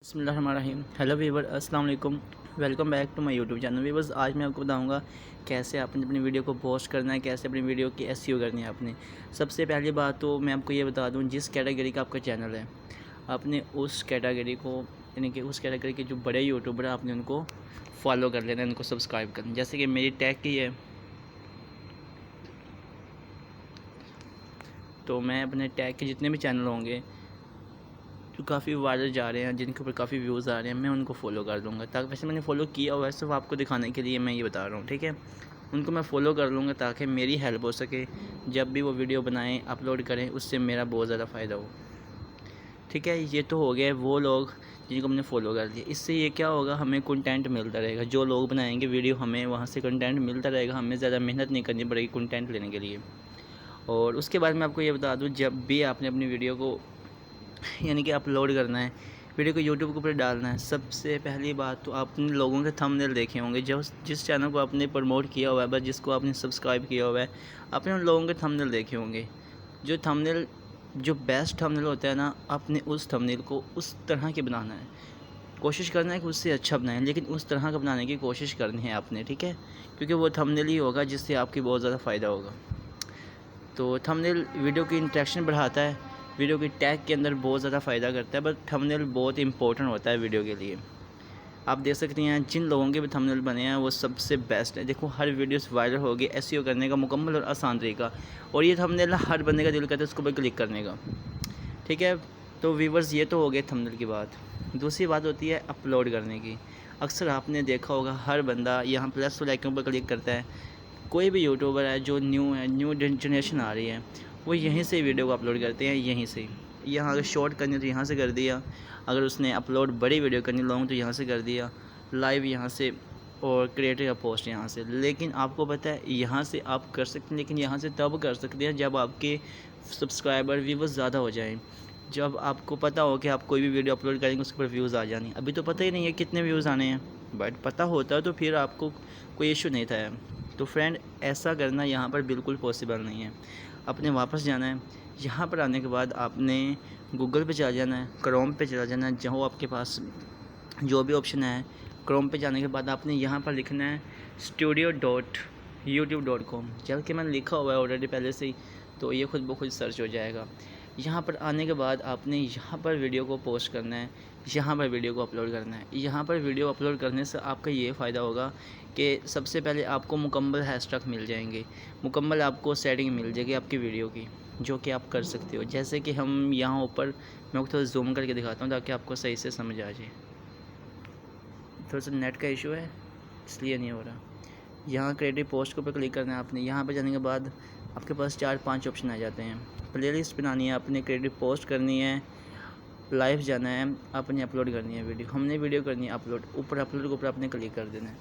बिस्मिल्लाहिर्रहमानिर्रहीम। Hello viewer, अस्सलाम वालेकुम। Welcome back to my YouTube channel. Viewers, आज मैं आपको बताऊंगा कैसे आपने अपनी वीडियो को पोस्ट करना है, कैसे अपनी वीडियो की एसईओ करनी है आपने। सबसे पहली बात तो मैं आपको ये बता दूं, जिस कैटेगरी का आपका चैनल है आपने उस कैटेगरी को, यानी कि उस कैटेगरी के जो बड़े यूट्यूबर हैं आपने उनको फॉलो कर लेना है, उनको सब्सक्राइब करना। जैसे कि मेरी टैग की है, तो मैं अपने टैग के जितने भी चैनल होंगे जो काफ़ी वायरल जा रहे हैं, जिनके ऊपर काफ़ी व्यूज़ आ रहे हैं, मैं उनको फॉलो कर लूँगा। ताकि वैसे मैंने फ़ॉलो किया हुआ है, सिर्फ आपको दिखाने के लिए मैं ये बता रहा हूँ, ठीक है। उनको मैं फ़ॉलो कर लूँगा ताकि मेरी हेल्प हो सके, जब भी वो वीडियो बनाएं, अपलोड करें, उससे मेरा बहुत ज़्यादा फ़ायदा हो, ठीक है। ये तो हो गया वो लोग जिनको हमने फ़ॉलो कर लिया। इससे ये क्या होगा, हमें कंटेंट मिलता रहेगा। जो लोग बनाएंगे वीडियो, हमें वहाँ से कंटेंट मिलता रहेगा, हमें ज़्यादा मेहनत नहीं करनी पड़ेगी कंटेंट लेने के लिए। और उसके बाद मैं आपको ये बता दूँ, जब भी आपने अपनी वीडियो को यानी कि अपलोड करना है, वीडियो को यूट्यूब के ऊपर डालना है, सबसे पहली बात तो आपने लोगों के थंबनेल देखे होंगे। जो जिस चैनल को आपने प्रमोट किया हुआ है, बस जिसको आपने सब्सक्राइब किया हुआ है, आपने उन लोगों के थंबनेल देखे होंगे। जो बेस्ट थंबनेल होता है ना, आपने उस थंबनेल को उस तरह के बनाना है, कोशिश करना है कि उससे अच्छा बनाएं, लेकिन उस तरह का बनाने की कोशिश करनी है आपने, ठीक है। क्योंकि वो थंबनेल ही होगा जिससे आपकी बहुत ज़्यादा फ़ायदा होगा। तो थंबनेल वीडियो की इंटरेक्शन बढ़ाता है, वीडियो की टैग के अंदर बहुत ज़्यादा फ़ायदा करता है, बट थंबनेल बहुत इंपॉर्टेंट होता है वीडियो के लिए। आप देख सकते हैं जिन लोगों के भी थंबनेल बने हैं वो सबसे बेस्ट है। देखो, हर वीडियोस वायरल होगी एसईओ करने का मुकम्मल और आसान तरीका, और ये थंबनेल हर बंदे का दिल करता है उसको पर क्लिक करने का, ठीक है। तो व्यूवर्स, ये तो हो गए थंबनेल की बात। दूसरी बात होती है अपलोड करने की। अक्सर आपने देखा होगा हर बंदा यहाँ प्लस वाले आइकन पर क्लिक करता है। कोई भी यूट्यूबर है जो न्यू है, न्यू जनरेशन आ रही है, वो यहीं से वीडियो को अपलोड करते हैं, यहीं से। यहाँ अगर शॉर्ट करनी है तो यहाँ से कर दिया, अगर उसने अपलोड बड़ी वीडियो करनी लॉन्ग तो यहाँ से कर दिया, लाइव यहाँ से, और क्रिएटर या पोस्ट यहाँ से। लेकिन आपको पता है यहाँ से आप कर सकते हैं, लेकिन यहाँ से तब कर सकते हैं जब आपके सब्सक्राइबर व्यूवर्स ज़्यादा हो जाएँ, जब आपको पता हो कि आप कोई भी वीडियो अपलोड करेंगे उसके ऊपर व्यूज़ आ जाने। अभी तो पता ही नहीं है कितने व्यूज़ आने हैं, बट पता होता तो फिर आपको कोई इशू नहीं था। तो फ्रेंड, ऐसा करना यहाँ पर बिल्कुल पॉसिबल नहीं है। अपने वापस जाना है, यहाँ पर आने के बाद आपने गूगल पे चला जाना है, क्रोम पे चला जाना है, जहाँ आपके पास जो भी ऑप्शन है। क्रोम पे जाने के बाद आपने यहाँ पर लिखना है studio.youtube.com। चल के मैंने लिखा हुआ है ऑलरेडी पहले से ही, तो ये खुद ब खुद सर्च हो जाएगा। यहाँ पर आने के बाद आपने यहाँ पर वीडियो को पोस्ट करना है, यहाँ पर वीडियो को अपलोड करना है। यहाँ पर वीडियो अपलोड करने से आपका ये फ़ायदा होगा कि सबसे पहले आपको मुकम्मल हैशटैग मिल जाएंगे, मुकम्मल आपको सेटिंग मिल जाएगी आपकी वीडियो की, जो कि आप कर सकते हो। जैसे कि हम यहाँ ऊपर, मैं आपको थोड़ा जूम करके दिखाता हूँ ताकि आपको सही से समझ आ जाए। थोड़ा सा नेट का इशू है इसलिए नहीं हो रहा। यहाँ क्रिएटिव पोस्ट के ऊपर क्लिक करना है आपने। यहाँ पर जाने के बाद आपके पास 4-5 ऑप्शन आ जाते हैं। प्लेलिस्ट बनानी है आपने, क्रिएटिव पोस्ट करनी है, लाइव जाना है, आपने अपलोड करनी है वीडियो। हमने वीडियो करनी है अपलोड, ऊपर अपलोड के ऊपर आपने क्लिक कर देना है।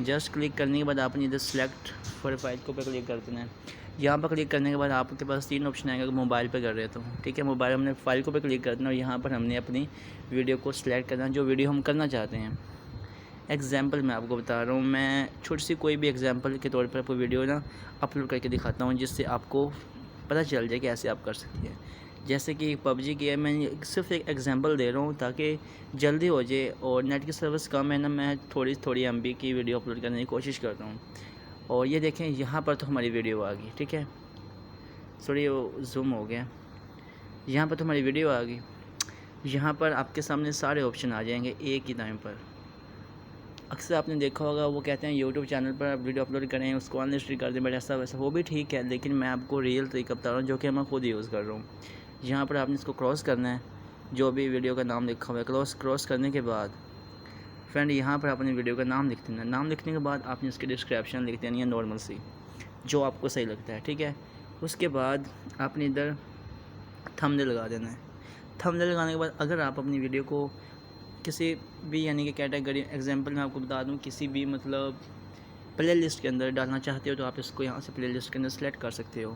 जस्ट क्लिक करने के बाद आपने इधर सेलेक्ट प्रोफाइल के ऊपर क्लिक कर देना है। यहाँ पर क्लिक करने के बाद आपके पास 3 ऑप्शन आएगा, अगर मोबाइल पे कर रहे तो, ठीक है। मोबाइल हमने फाइल के ऊपर क्लिक कर देना और यहाँ पर हमने अपनी वीडियो को सिलेक्ट करना, जो वीडियो हम करना चाहते हैं। एग्जाम्पल मैं आपको बता रहा हूँ, मैं छोटी सी कोई भी एग्जाम्पल के तौर पर आपको वीडियो ना अपलोड करके दिखाता हूँ, जिससे आपको पता चल जाए कि ऐसे आप कर सकते हैं। जैसे कि पबजी की है, मैं सिर्फ एक एग्जांपल दे रहा हूँ ताकि जल्दी हो जाए, और नेट की सर्विस कम है ना, मैं थोड़ी एमबी की वीडियो अपलोड करने की कोशिश कर रहा हूँ। और ये देखें, यहाँ पर तो हमारी वीडियो आ गई, ठीक है। सॉरी, वो जूम हो गया। यहाँ पर तो हमारी वीडियो आ गई। यहाँ पर आपके सामने सारे ऑप्शन आ जाएंगे एक ही टाइम पर। अक्सर आपने देखा होगा वो कहते हैं यूट्यूब चैनल पर आप वीडियो अपलोड करें, उसको अनलिस्टेड कर दें, बट ऐसा वैसा वो भी ठीक है, लेकिन मैं आपको रियल तरीका बता रहा हूँ जो कि मैं खुद यूज़ कर रहा हूँ। यहाँ पर आपने इसको क्रॉस करना है, जो भी वीडियो का नाम लिखा हुआ है, क्रॉस करने के बाद फ्रेंड यहाँ पर आपने वीडियो का नाम लिख देना है। नाम लिखने के बाद आपने उसकी डिस्क्रिप्शन लिख देनी है नॉर्मल सी, जो आपको सही लगता है, ठीक है। उसके बाद आपने इधर थंबनेल लगा देना है। थंबनेल लगाने के बाद अगर आप अपनी वीडियो को किसी भी, यानी कि कैटेगरी, एग्जांपल मैं आपको बता दूं, किसी भी मतलब प्ले लिस्ट के अंदर डालना चाहते हो तो आप इसको यहाँ से प्ले लिस्ट के अंदर सेलेक्ट कर सकते हो।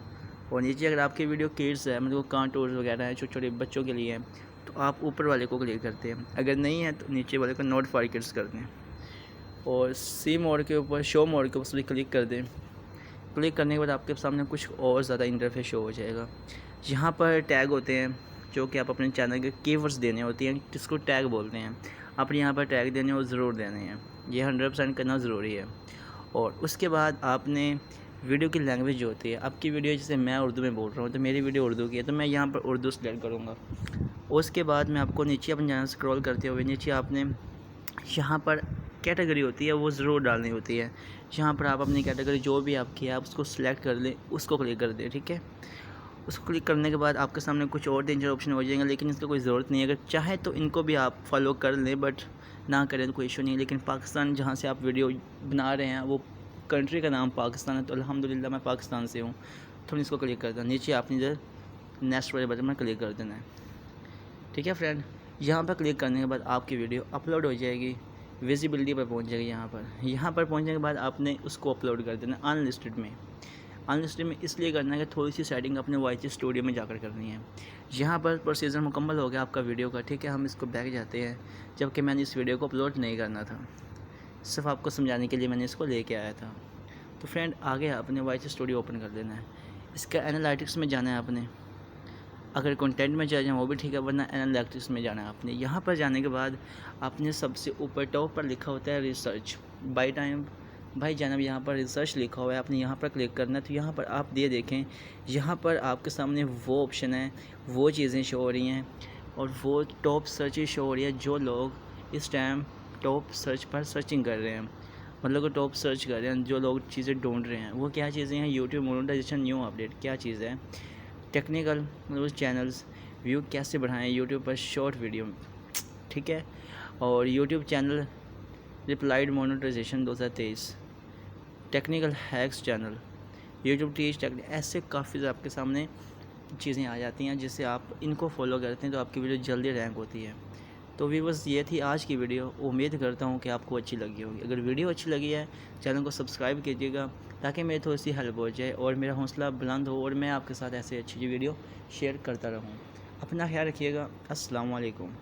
और नीचे अगर आपकी वीडियो किड्स है, मतलब कार्टून वगैरह है, छोटे छोटे बच्चों के लिए है, तो आप ऊपर वाले को क्लिक करते हैं। अगर नहीं है तो नीचे वाले को नोट फॉर किड्स करते हैं, और सी मोड के ऊपर, शो मोड के ऊपर क्लिक कर दें। क्लिक करने के बाद आपके सामने कुछ और ज़्यादा इंटरफेस शो हो जाएगा। यहाँ पर टैग होते हैं, जो कि आप अपने चैनल के कीवर्ड्स देने होते हैं, जिसको टैग बोलते हैं। आप यहाँ पर टैग देने और ज़रूर देने हैं, ये 100% करना ज़रूरी है। और उसके बाद आपने वीडियो की लैंग्वेज जो होती है, आपकी वीडियो जैसे मैं उर्दू में बोल रहा हूँ तो मेरी वीडियो उर्दू की है, तो मैं यहाँ पर उर्दू सेलेक्ट करूँगा। उसके बाद मैं आपको नीचे अपने चैनल स्क्रॉल करते हुए नीचे आपने यहाँ पर कैटेगरी होती है वो ज़रूर डालनी होती है। यहाँ पर आप अपनी कैटेगरी जो भी आपकी है आप उसको सिलेक्ट कर लें, उसको क्लिक कर दें, ठीक है। उसको क्लिक करने के बाद आपके सामने कुछ और 3-4 ऑप्शन हो जाएंगे, लेकिन इसका कोई ज़रूरत नहीं है। अगर चाहे तो इनको भी आप फॉलो कर लें, बट ना करें तो कोई इशू नहीं है। लेकिन पाकिस्तान जहाँ से आप वीडियो बना रहे हैं वो कंट्री का नाम पाकिस्तान है, तो अल्हम्दुलिल्लाह मैं पाकिस्तान से हूँ। तो इसको क्लिक कर दें, नीचे आपने इधर नेक्स्ट वाले बटन में क्लिक कर देना है, ठीक है फ्रेंड। यहाँ पर क्लिक करने के बाद आपकी वीडियो अपलोड हो जाएगी, विजिबिलिटी पर पहुँच जाएगी। यहाँ पर पहुँचने के बाद आपने उसको अपलोड कर देना अनलिस्टेड में। अनलिस्टेड में इसलिए करना है कि थोड़ी सी सेटिंग अपने वाइच स्टूडियो में जाकर करनी है। यहाँ पर प्रोसीजर मुकम्मल हो गया आपका वीडियो का, ठीक है। हम इसको बैक जाते हैं, जबकि मैंने इस वीडियो को अपलोड नहीं करना था, सिर्फ आपको समझाने के लिए मैंने इसको लेके आया था। तो फ्रेंड आगे आपने वाइच स्टूडियो ओपन कर देना है, इसका एनालिटिक्स में जाना है आपने। अगर कंटेंट में चले जाए वो भी ठीक है, वरना एनालिटिक्स में जाना है आपने। यहाँ पर जाने के बाद आपने सबसे ऊपर टॉप पर लिखा होता है रिसर्च बाय टाइम भाई जानब, यहाँ पर रिसर्च लिखा हुआ है, आपने यहाँ पर क्लिक करना है। तो यहाँ पर आप ये देखें, यहाँ पर आपके सामने वो ऑप्शन है, वो चीज़ें शो हो रही हैं और वो टॉप सर्च शो हो रही है जो लोग इस टाइम टॉप सर्च पर सर्चिंग कर रहे हैं, मतलब कि टॉप सर्च कर रहे हैं, जो लोग चीज़ें ढूंढ रहे हैं। वो क्या चीज़ें हैं? यूट्यूब मोनेटाइजेशन न्यू अपडेट क्या चीज़ है, टेक्निकल न्यूज़ चैनल्स, व्यू कैसे बढ़ाएं यूट्यूब पर शॉर्ट वीडियो, ठीक है। और YouTube channel replied monetisation 2023, technical hacks channel, YouTube teach technique, ऐसे काफ़ी आपके सामने चीज़ें आ जाती हैं जिससे आप इनको फॉलो करते हैं तो आपकी वीडियो जल्दी रैंक होती है। तो व्यूअर्स ये थी आज की वीडियो, उम्मीद करता हूँ कि आपको अच्छी लगी होगी। अगर वीडियो अच्छी लगी है चैनल को सब्सक्राइब कीजिएगा ताकि मेरी थोड़ी सी हेल्प हो जाए और मेरा हौसला बुलंद हो और मैं आपके साथ ऐसे अच्छी वीडियो शेयर करता रहूँ। अपना ख्याल रखिएगा। अस्सलाम वालेकुम।